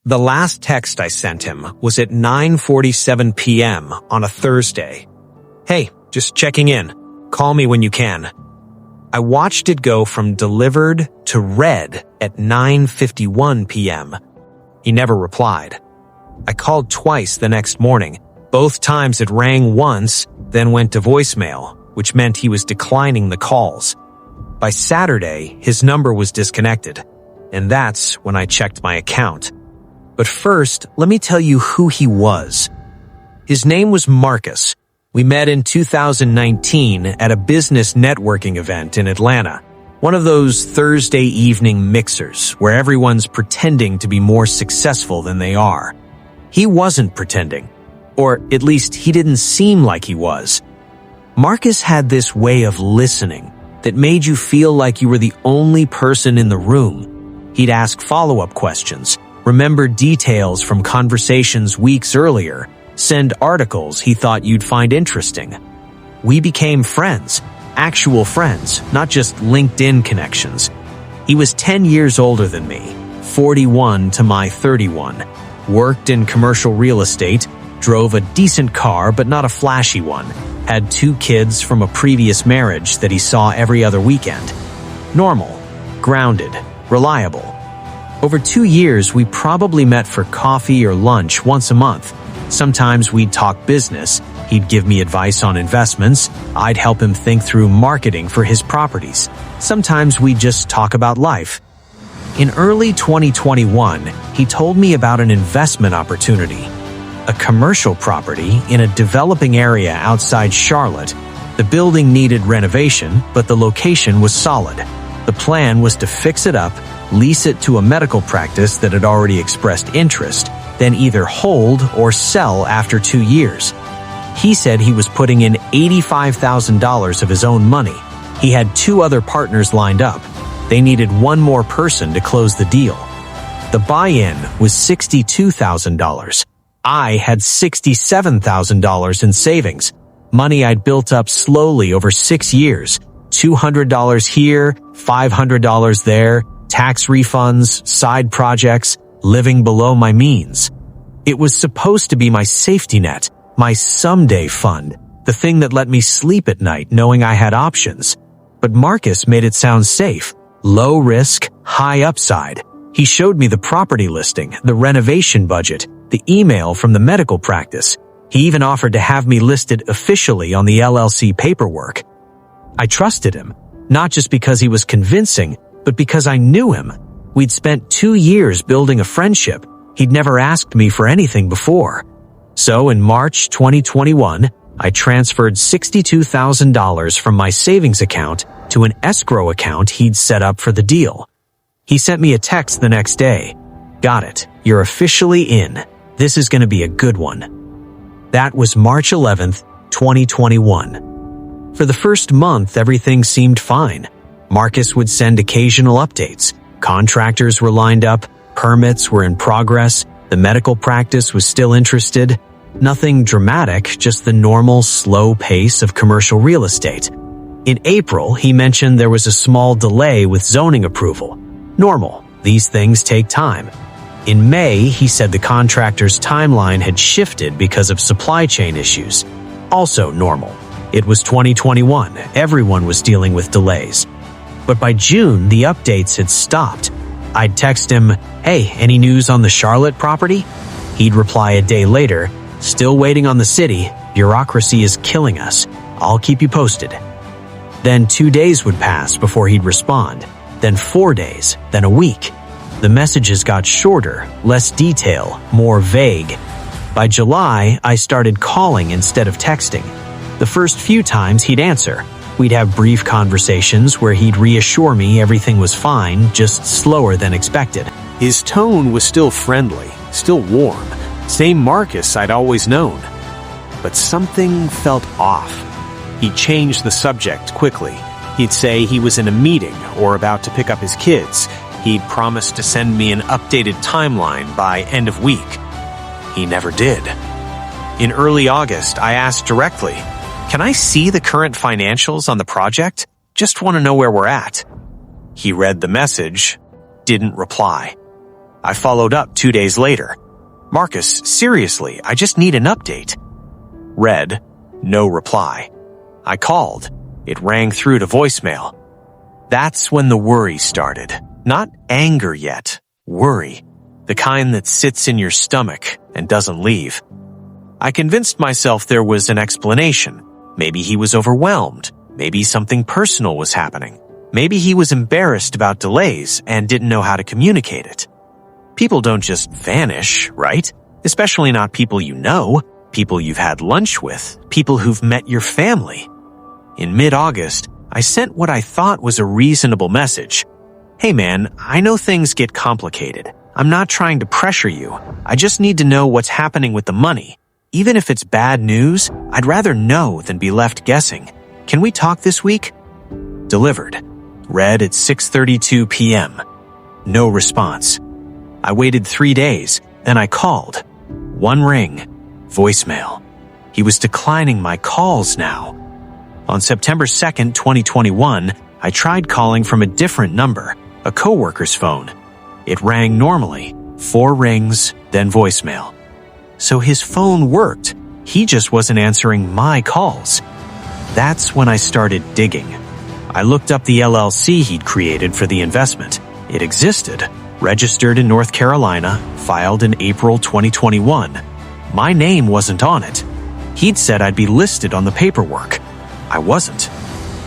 The last text I sent him was at 9:47 p.m. on a Thursday. "Hey, just checking in. Call me when you can." I watched it go from delivered to read at 9:51 p.m. He never replied. I called twice the next morning. Both times it rang once, then went to voicemail, which meant he was declining the calls. By Saturday, his number was disconnected, and that's when I checked my account. But first, let me tell you who he was. His name was Marcus. We met in 2019 at a business networking event in Atlanta, one of those Thursday evening mixers where everyone's pretending to be more successful than they are. He wasn't pretending, or at least he didn't seem like he was. Marcus had this way of listening that made you feel like you were the only person in the room. He'd ask follow-up questions, remember details from conversations weeks earlier, send articles he thought you'd find interesting. We became friends, actual friends, not just LinkedIn connections. He was 10 years older than me, 41 to my 31, worked in commercial real estate, drove a decent car but not a flashy one, had 2 kids from a previous marriage that he saw every other weekend. Normal, grounded, reliable. Over 2 years, we probably met for coffee or lunch once a month. Sometimes we'd talk business. He'd give me advice on investments. I'd help him think through marketing for his properties. Sometimes we'd just talk about life. In early 2021, he told me about an investment opportunity. A commercial property in a developing area outside Charlotte. The building needed renovation, but the location was solid. The plan was to fix it up, lease it to a medical practice that had already expressed interest, then either hold or sell after 2 years. He said he was putting in $85,000 of his own money. He had 2 other partners lined up. They needed 1 more person to close the deal. The buy-in was $62,000. I had $67,000 in savings, money I'd built up slowly over 6 years, $200 here, $500 there, tax refunds, side projects, living below my means. It was supposed to be my safety net, my someday fund, the thing that let me sleep at night knowing I had options. But Marcus made it sound safe, low risk, high upside. He showed me the property listing, the renovation budget, the email from the medical practice. He even offered to have me listed officially on the LLC paperwork. I trusted him, not just because he was convincing, but because I knew him. We'd spent 2 years building a friendship. He'd never asked me for anything before. So in March 2021, I transferred $62,000 from my savings account to an escrow account he'd set up for the deal. He sent me a text the next day. "Got it. You're officially in. This is going to be a good one." That was March 11th, 2021. For the first month, everything seemed fine. Marcus would send occasional updates. Contractors were lined up, permits were in progress, the medical practice was still interested. Nothing dramatic, just the normal, slow pace of commercial real estate. In April, he mentioned there was a small delay with zoning approval. Normal, these things take time. In May, he said the contractor's timeline had shifted because of supply chain issues. Also normal. It was 2021, everyone was dealing with delays. But by June, the updates had stopped. I'd text him, "Hey, any news on the Charlotte property?" He'd reply a day later, "Still waiting on the city. Bureaucracy is killing us. I'll keep you posted." Then 2 days would pass before he'd respond. Then 4 days, then a week. The messages got shorter, less detail, more vague. By July, I started calling instead of texting. The first few times he'd answer. We'd have brief conversations where he'd reassure me everything was fine, just slower than expected. His tone was still friendly, still warm, same Marcus I'd always known. But something felt off. He'd change the subject quickly. He'd say he was in a meeting or about to pick up his kids. He'd promised to send me an updated timeline by end of week. He never did. In early August, I asked directly, "Can I see the current financials on the project? Just want to know where we're at." He read the message, didn't reply. I followed up 2 days later. Marcus, seriously, I just need an update. Read, no reply. I called. It rang through to voicemail. That's when the worry started. Not anger yet, worry. The kind that sits in your stomach and doesn't leave. I convinced myself there was an explanation. Maybe he was overwhelmed. Maybe something personal was happening. Maybe he was embarrassed about delays and didn't know how to communicate it. People don't just vanish, right? Especially not people you know, people you've had lunch with, people who've met your family. In mid-August, I sent what I thought was a reasonable message. Hey man, I know things get complicated. I'm not trying to pressure you. I just need to know what's happening with the money. Even if it's bad news, I'd rather know than be left guessing. Can we talk this week? Delivered. Read at 6:32 p.m. No response. I waited 3 days, then I called. One ring. Voicemail. He was declining my calls now. On September 2nd, 2021, I tried calling from a different number, a coworker's phone. It rang normally, 4 rings, then voicemail. So his phone worked. He just wasn't answering my calls. That's when I started digging. I looked up the LLC he'd created for the investment. It existed, registered in North Carolina, filed in April 2021. My name wasn't on it. He'd said I'd be listed on the paperwork. I wasn't.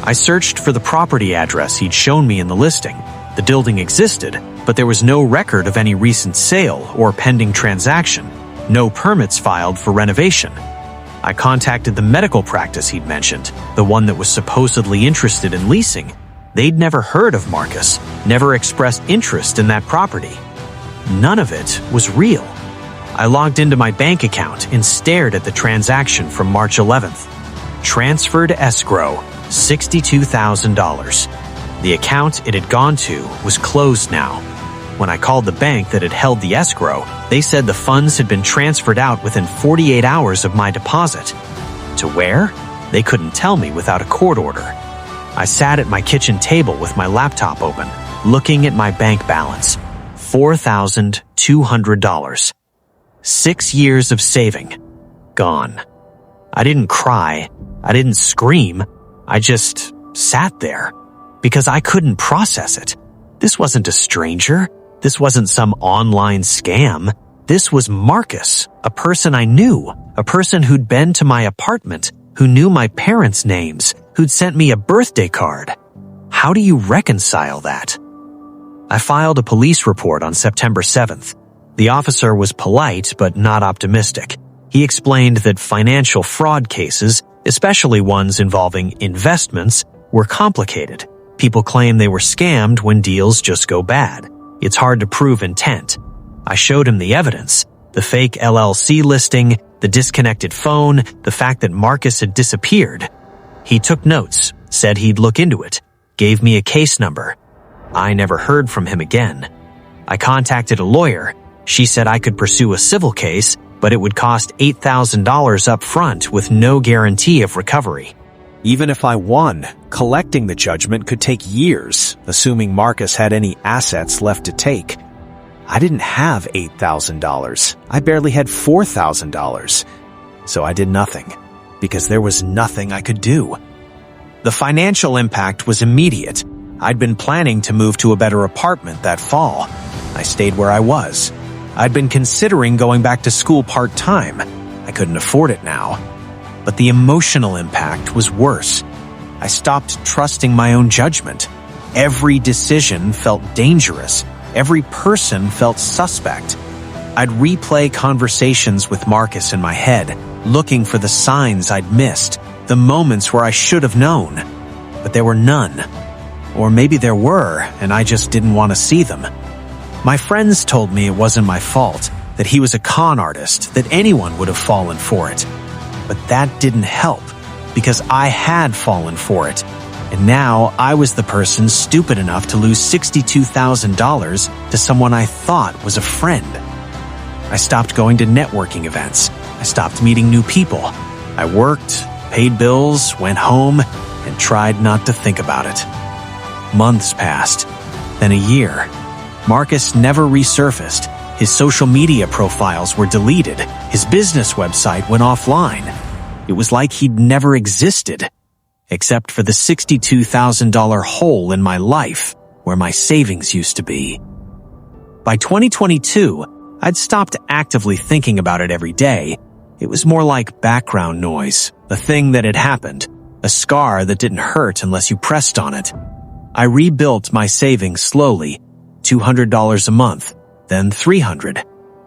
I searched for the property address he'd shown me in the listing. The building existed, but there was no record of any recent sale or pending transaction. No permits filed for renovation. I contacted the medical practice he'd mentioned, the one that was supposedly interested in leasing. They'd never heard of Marcus, never expressed interest in that property. None of it was real. I logged into my bank account and stared at the transaction from March 11th. Transferred escrow, $62,000. The account it had gone to was closed now. When I called the bank that had held the escrow, they said the funds had been transferred out within 48 hours of my deposit. To where? They couldn't tell me without a court order. I sat at my kitchen table with my laptop open, looking at my bank balance. $4,200. 6 years of saving. Gone. I didn't cry. I didn't scream. I just sat there because I couldn't process it. This wasn't a stranger. This wasn't some online scam. This was Marcus, a person I knew, a person who'd been to my apartment, who knew my parents' names, who'd sent me a birthday card. How do you reconcile that? I filed a police report on September 7th. The officer was polite but not optimistic. He explained that financial fraud cases, especially ones involving investments, were complicated. People claim they were scammed when deals just go bad. It's hard to prove intent. I showed him the evidence, the fake LLC listing, the disconnected phone, the fact that Marcus had disappeared. He took notes, said he'd look into it, gave me a case number. I never heard from him again. I contacted a lawyer. She said I could pursue a civil case, but it would cost $8,000 up front with no guarantee of recovery. Even if I won, collecting the judgment could take years, assuming Marcus had any assets left to take. I didn't have $8,000. I barely had $4,000. So I did nothing, because there was nothing I could do. The financial impact was immediate. I'd been planning to move to a better apartment that fall. I stayed where I was. I'd been considering going back to school part-time. I couldn't afford it now. But the emotional impact was worse. I stopped trusting my own judgment. Every decision felt dangerous. Every person felt suspect. I'd replay conversations with Marcus in my head, looking for the signs I'd missed, the moments where I should have known. But there were none. Or maybe there were, and I just didn't want to see them. My friends told me it wasn't my fault, that he was a con artist, that anyone would have fallen for it. But that didn't help, because I had fallen for it, and now I was the person stupid enough to lose $62,000 to someone I thought was a friend. I stopped going to networking events. I stopped meeting new people. I worked, paid bills, went home, and tried not to think about it. Months passed, then a year. Marcus never resurfaced. His social media profiles were deleted. His business website went offline. It was like he'd never existed, except for the $62,000 hole in my life where my savings used to be. By 2022, I'd stopped actively thinking about it every day. It was more like background noise, a thing that had happened, a scar that didn't hurt unless you pressed on it. I rebuilt my savings slowly, $200 a month, then $300.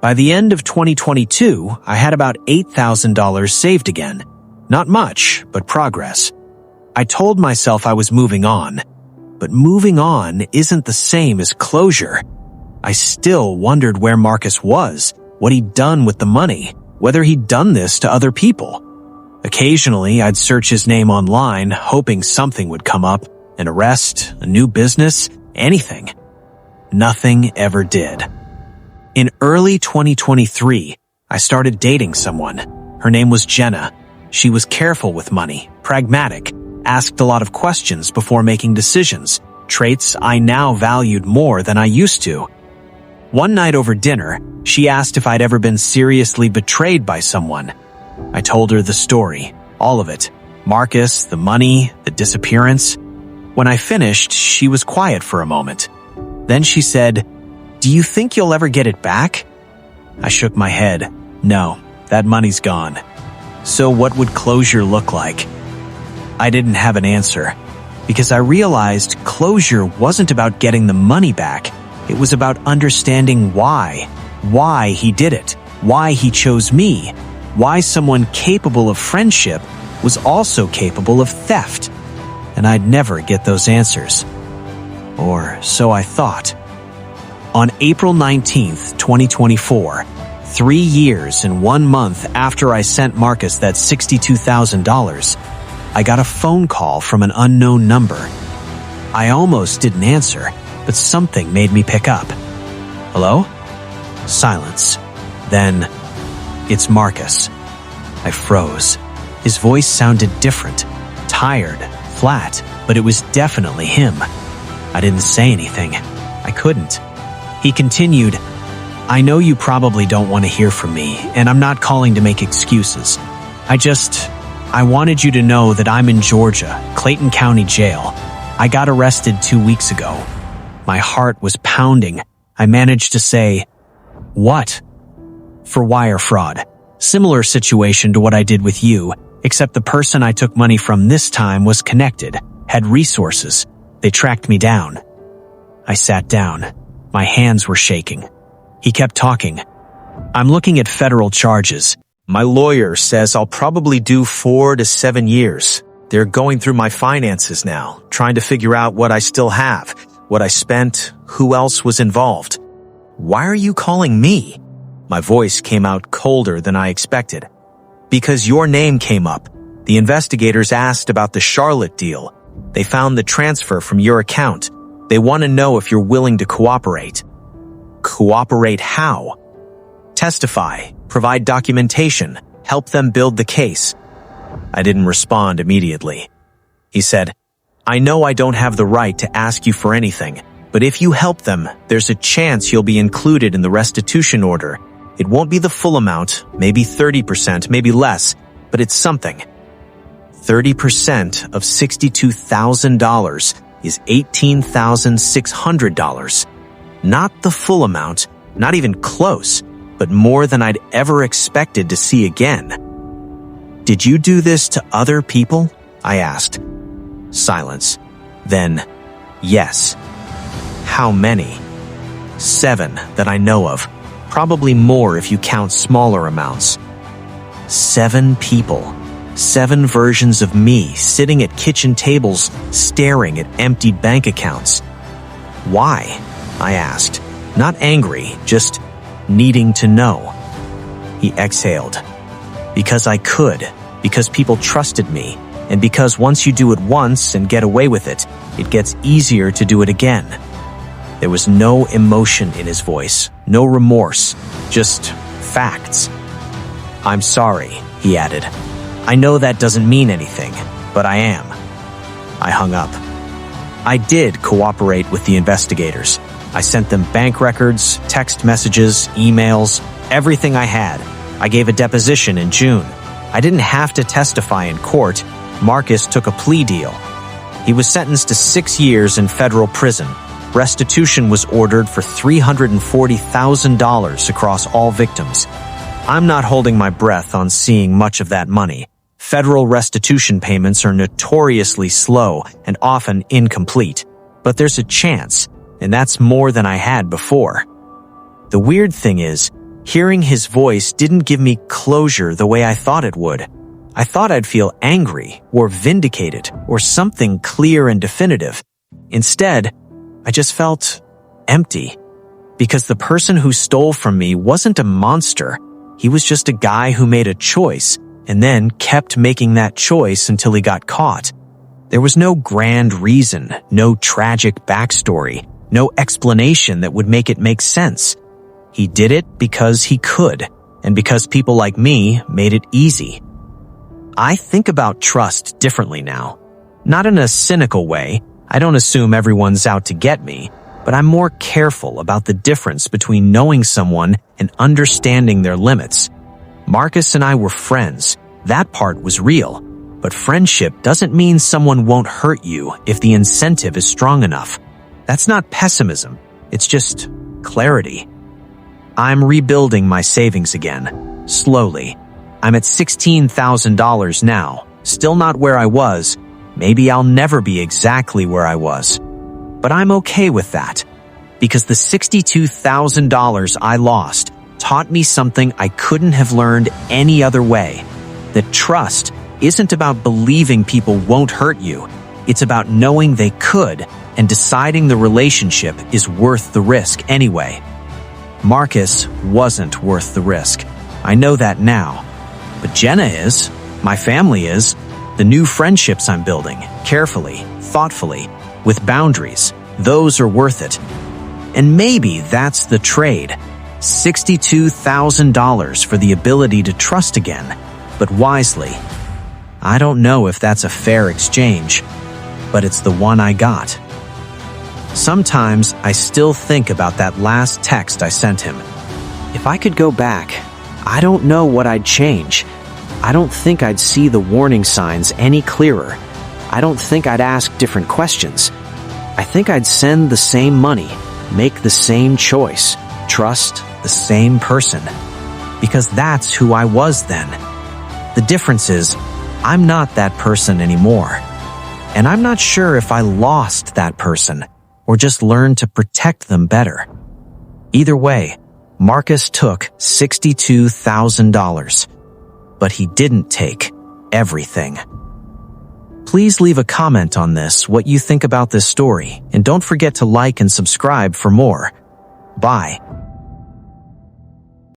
By the end of 2022, I had about $8,000 saved again. Not much, but progress. I told myself I was moving on, but moving on isn't the same as closure. I still wondered where Marcus was, what he'd done with the money, whether he'd done this to other people. Occasionally, I'd search his name online, hoping something would come up, an arrest, a new business, anything. Nothing ever did. In early 2023, I started dating someone. Her name was Jenna. She was careful with money, pragmatic, asked a lot of questions before making decisions, traits I now valued more than I used to. One night over dinner, she asked if I'd ever been seriously betrayed by someone. I told her the story, all of it. Marcus, the money, the disappearance. When I finished, she was quiet for a moment. Then she said, "Do you think you'll ever get it back?" I shook my head. No, that money's gone. So what would closure look like? I didn't have an answer, because I realized closure wasn't about getting the money back. It was about understanding why he did it, why he chose me, why someone capable of friendship was also capable of theft. And I'd never get those answers. Or so I thought. On April 19th, 2024, 3 years and 1 month after I sent Marcus that $62,000, I got a phone call from an unknown number. I almost didn't answer, but something made me pick up. Hello? Silence. Then, "It's Marcus." I froze. His voice sounded different, tired, flat, but it was definitely him. I didn't say anything. I couldn't. He continued, "I know you probably don't want to hear from me, and I'm not calling to make excuses. I wanted you to know that I'm in Georgia, Clayton County Jail. I got arrested 2 weeks ago." My heart was pounding. I managed to say, "What?" "For wire fraud. Similar situation to what I did with you, except the person I took money from this time was connected, had resources. They tracked me down." I sat down. My hands were shaking. He kept talking. "I'm looking at federal charges. My lawyer says I'll probably do 4 to 7 years. They're going through my finances now, trying to figure out what I still have, what I spent, who else was involved." "Why are you calling me?" My voice came out colder than I expected. "Because your name came up. The investigators asked about the Charlotte deal. They found the transfer from your account. They want to know if you're willing to cooperate." "Cooperate how?" "Testify, provide documentation, help them build the case." I didn't respond immediately. He said, "I know I don't have the right to ask you for anything, but if you help them, there's a chance you'll be included in the restitution order. It won't be the full amount, maybe 30%, maybe less, but it's something." 30% of $62,000 is $18,600. Not the full amount, not even close, but more than I'd ever expected to see again. "Did you do this to other people?" I asked. Silence. Then, "Yes." "How many?" 7 that I know of. Probably more if you count smaller amounts. 7 people. 7 versions of me sitting at kitchen tables staring at empty bank accounts. "Why?" I asked. Not angry, just needing to know. He exhaled. "Because I could. Because people trusted me. And because once you do it once and get away with it, it gets easier to do it again." There was no emotion in his voice, no remorse, just facts. "I'm sorry," he added. "I know that doesn't mean anything, but I am." I hung up. I did cooperate with the investigators. I sent them bank records, text messages, emails, everything I had. I gave a deposition in June. I didn't have to testify in court. Marcus took a plea deal. He was sentenced to 6 years in federal prison. Restitution was ordered for $340,000 across all victims. I'm not holding my breath on seeing much of that money. Federal restitution payments are notoriously slow and often incomplete. But there's a chance, and that's more than I had before. The weird thing is, hearing his voice didn't give me closure the way I thought it would. I thought I'd feel angry or vindicated or something clear and definitive. Instead, I just felt empty. Because the person who stole from me wasn't a monster. He was just a guy who made a choice and then kept making that choice until he got caught. There was no grand reason, no tragic backstory, no explanation that would make it make sense. He did it because he could, and because people like me made it easy. I think about trust differently now. Not in a cynical way. I don't assume everyone's out to get me, but I'm more careful about the difference between knowing someone and understanding their limits. Marcus and I were friends. That part was real. But friendship doesn't mean someone won't hurt you if the incentive is strong enough. That's not pessimism. It's just clarity. I'm rebuilding my savings again, slowly. I'm at $16,000 now, still not where I was. Maybe I'll never be exactly where I was. But I'm okay with that, because the $62,000 I lost taught me something I couldn't have learned any other way. That trust isn't about believing people won't hurt you. It's about knowing they could and deciding the relationship is worth the risk anyway. Marcus wasn't worth the risk. I know that now. But Jenna is. My family is. The new friendships I'm building, carefully, thoughtfully, with boundaries, those are worth it. And maybe that's the trade. $62,000 for the ability to trust again, but wisely. I don't know if that's a fair exchange, but it's the one I got. Sometimes I still think about that last text I sent him. If I could go back, I don't know what I'd change. I don't think I'd see the warning signs any clearer. I don't think I'd ask different questions. I think I'd send the same money, make the same choice, trust the same person. Because that's who I was then. The difference is, I'm not that person anymore. And I'm not sure if I lost that person or just learned to protect them better. Either way, Marcus took $62,000. But he didn't take everything. Please leave a comment on this, what you think about this story, and don't forget to like and subscribe for more. Bye.